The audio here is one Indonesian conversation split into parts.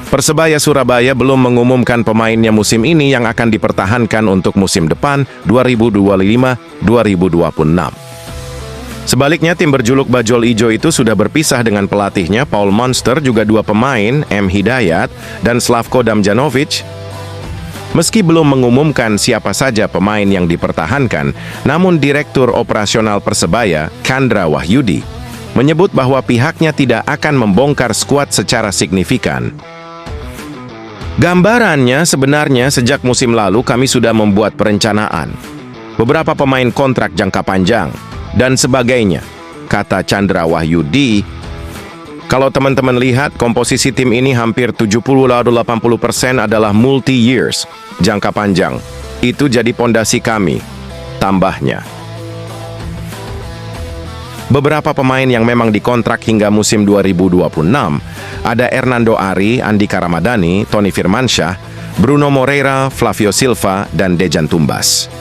Persebaya Surabaya belum mengumumkan pemainnya musim ini yang akan dipertahankan untuk musim depan 2025-2026. Sebaliknya, tim berjuluk Bajul Ijo itu sudah berpisah dengan pelatihnya Paul Monster, juga dua pemain, M. Hidayat dan Slavko Damjanovic. Meski belum mengumumkan siapa saja pemain yang dipertahankan, namun Direktur Operasional Persebaya, Chandra Wahyudi, menyebut bahwa pihaknya tidak akan membongkar skuad secara signifikan. Gambarannya, sebenarnya sejak musim lalu kami sudah membuat perencanaan. Beberapa pemain kontrak jangka panjang, dan sebagainya, kata Chandra Wahyudi. Kalau teman-teman lihat, komposisi tim ini hampir 70-80% adalah multi-years, jangka panjang. Itu jadi pondasi kami, tambahnya. Beberapa pemain yang memang dikontrak hingga musim 2026, ada Hernando Ari, Andika Ramadhani, Tony Firmansyah, Bruno Moreira, Flavio Silva, dan Dejan Tumbas.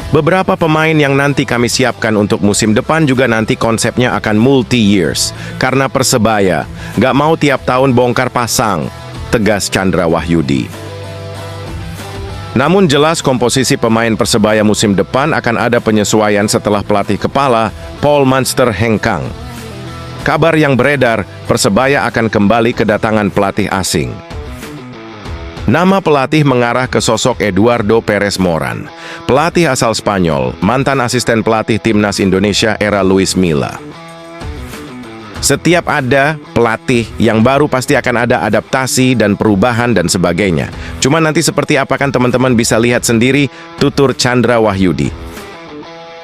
Beberapa pemain yang nanti kami siapkan untuk musim depan juga nanti konsepnya akan multi-years, karena Persebaya nggak mau tiap tahun bongkar pasang, tegas Chandra Wahyudi. Namun jelas komposisi pemain Persebaya musim depan akan ada penyesuaian setelah pelatih kepala Paul Monster hengkang. Kabar yang beredar, Persebaya akan kembali kedatangan pelatih asing. Nama pelatih mengarah ke sosok Eduardo Perez Moran, pelatih asal Spanyol, mantan asisten pelatih Timnas Indonesia era Luis Milla. Setiap ada pelatih yang baru pasti akan ada adaptasi dan perubahan dan sebagainya. Cuma nanti seperti apa kan teman-teman bisa lihat sendiri, tutur Chandra Wahyudi.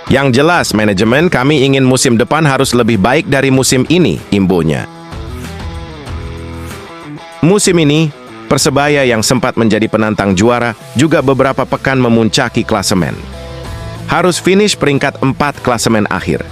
Yang jelas, manajemen kami ingin musim depan harus lebih baik dari musim ini, imbunya. Musim ini, Persebaya yang sempat menjadi penantang juara juga beberapa pekan memuncaki klasemen. Harus finish peringkat 4 klasemen akhir.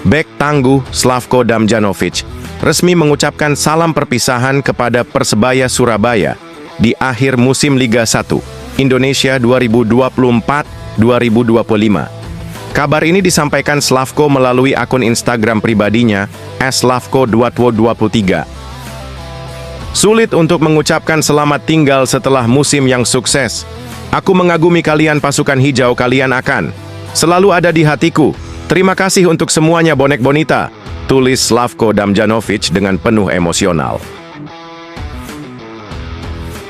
Bek tangguh Slavko Damjanovic resmi mengucapkan salam perpisahan kepada Persebaya Surabaya di akhir musim Liga 1 Indonesia 2024-2025. Kabar ini disampaikan Slavko melalui akun Instagram pribadinya @slavko_23. Sulit untuk mengucapkan selamat tinggal setelah musim yang sukses. Aku mengagumi kalian pasukan hijau, kalian akan selalu ada di hatiku. Terima kasih untuk semuanya bonek bonita, tulis Slavko Damjanovic dengan penuh emosional.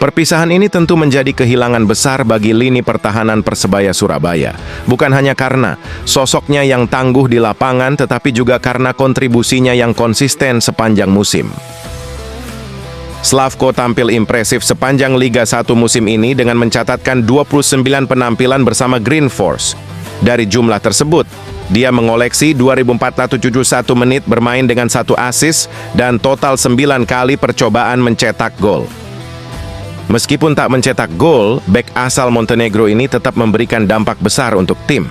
Perpisahan ini tentu menjadi kehilangan besar bagi lini pertahanan Persebaya Surabaya. Bukan hanya karena sosoknya yang tangguh di lapangan, tetapi juga karena kontribusinya yang konsisten sepanjang musim. Slavko tampil impresif sepanjang Liga 1 musim ini dengan mencatatkan 29 penampilan bersama Green Force. Dari jumlah tersebut, dia mengoleksi 2.471 menit bermain dengan 1 assist dan total 9 kali percobaan mencetak gol. Meskipun tak mencetak gol, bek asal Montenegro ini tetap memberikan dampak besar untuk tim.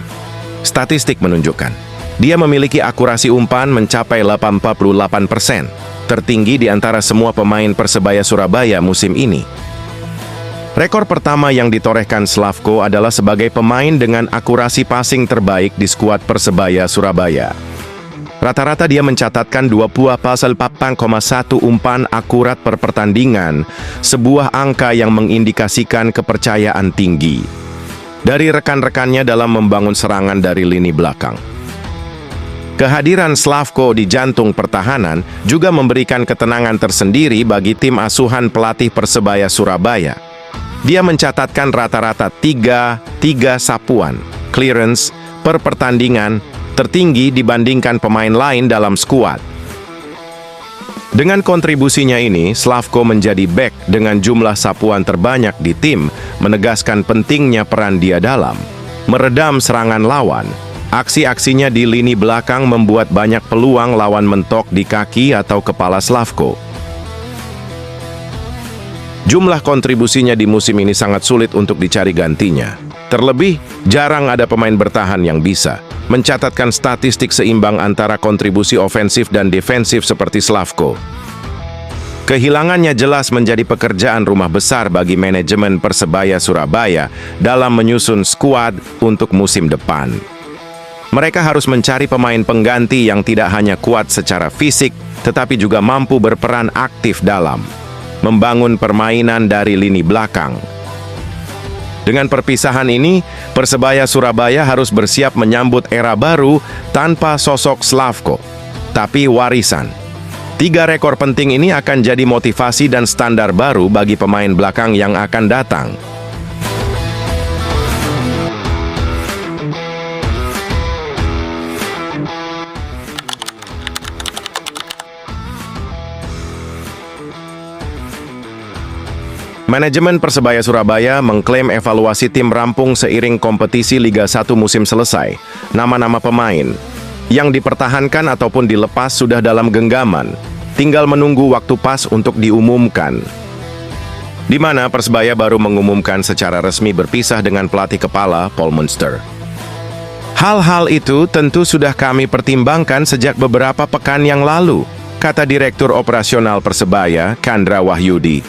Statistik menunjukkan, dia memiliki akurasi umpan mencapai 88%, tertinggi di antara semua pemain Persebaya Surabaya musim ini. Rekor pertama yang ditorehkan Slavko adalah sebagai pemain dengan akurasi passing terbaik di skuad Persebaya Surabaya. Rata-rata dia mencatatkan 20,1 umpan akurat per pertandingan, sebuah angka yang mengindikasikan kepercayaan tinggi dari rekan-rekannya dalam membangun serangan dari lini belakang. Kehadiran Slavko di jantung pertahanan juga memberikan ketenangan tersendiri bagi tim asuhan pelatih Persebaya Surabaya. Dia mencatatkan rata-rata 3 sapuan, clearance, per pertandingan, tertinggi dibandingkan pemain lain dalam skuad. Dengan kontribusinya ini, Slavko menjadi bek dengan jumlah sapuan terbanyak di tim, menegaskan pentingnya peran dia dalam meredam serangan lawan. Aksi-aksinya di lini belakang membuat banyak peluang lawan mentok di kaki atau kepala Slavko. Jumlah kontribusinya di musim ini sangat sulit untuk dicari gantinya. Terlebih, jarang ada pemain bertahan yang bisa mencatatkan statistik seimbang antara kontribusi ofensif dan defensif seperti Slavko. Kehilangannya jelas menjadi pekerjaan rumah besar bagi manajemen Persebaya Surabaya dalam menyusun skuad untuk musim depan. Mereka harus mencari pemain pengganti yang tidak hanya kuat secara fisik, tetapi juga mampu berperan aktif dalam membangun permainan dari lini belakang. Dengan perpisahan ini, Persebaya Surabaya harus bersiap menyambut era baru tanpa sosok Slavko, tapi warisan. 3 rekor penting ini akan jadi motivasi dan standar baru bagi pemain belakang yang akan datang. Manajemen Persebaya Surabaya mengklaim evaluasi tim rampung seiring kompetisi Liga 1 musim selesai. Nama-nama pemain yang dipertahankan ataupun dilepas sudah dalam genggaman. Tinggal menunggu waktu pas untuk diumumkan. Di mana Persebaya baru mengumumkan secara resmi berpisah dengan pelatih kepala Paul Munster. Hal-hal itu tentu sudah kami pertimbangkan sejak beberapa pekan yang lalu, kata Direktur Operasional Persebaya, Chandra Wahyudi.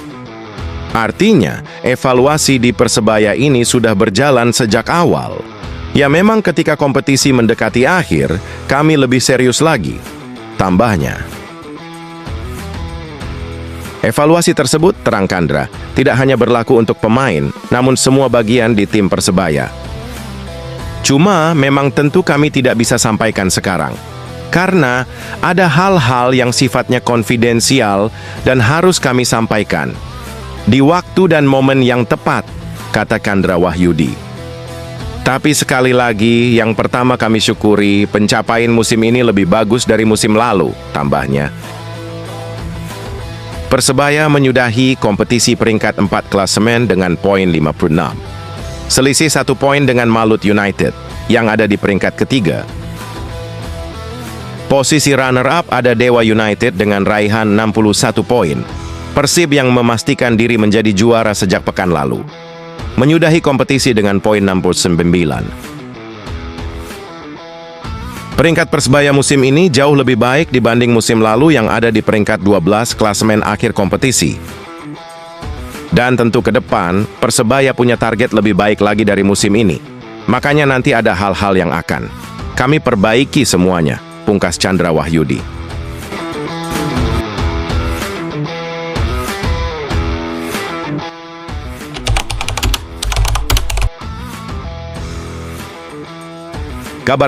Artinya, evaluasi di Persebaya ini sudah berjalan sejak awal. Ya memang ketika kompetisi mendekati akhir, kami lebih serius lagi, tambahnya. Evaluasi tersebut, terang Chandra, tidak hanya berlaku untuk pemain, namun semua bagian di tim Persebaya. Cuma memang tentu kami tidak bisa sampaikan sekarang, karena ada hal-hal yang sifatnya konfidensial dan harus kami sampaikan di waktu dan momen yang tepat, kata Chandra Wahyudi. Tapi sekali lagi, yang pertama kami syukuri pencapaian musim ini lebih bagus dari musim lalu, tambahnya. Persebaya menyudahi kompetisi peringkat 4 klasemen dengan poin 56. Selisih 1 poin dengan Malut United, yang ada di peringkat ketiga. Posisi runner-up ada Dewa United dengan raihan 61 poin. Persib yang memastikan diri menjadi juara sejak pekan lalu menyudahi kompetisi dengan poin 69. Peringkat Persebaya musim ini jauh lebih baik dibanding musim lalu yang ada di peringkat 12 klasemen akhir kompetisi. Dan tentu ke depan, Persebaya punya target lebih baik lagi dari musim ini. Makanya nanti ada hal-hal yang akan kami perbaiki semuanya, pungkas Chandra Wahyudi. Kabar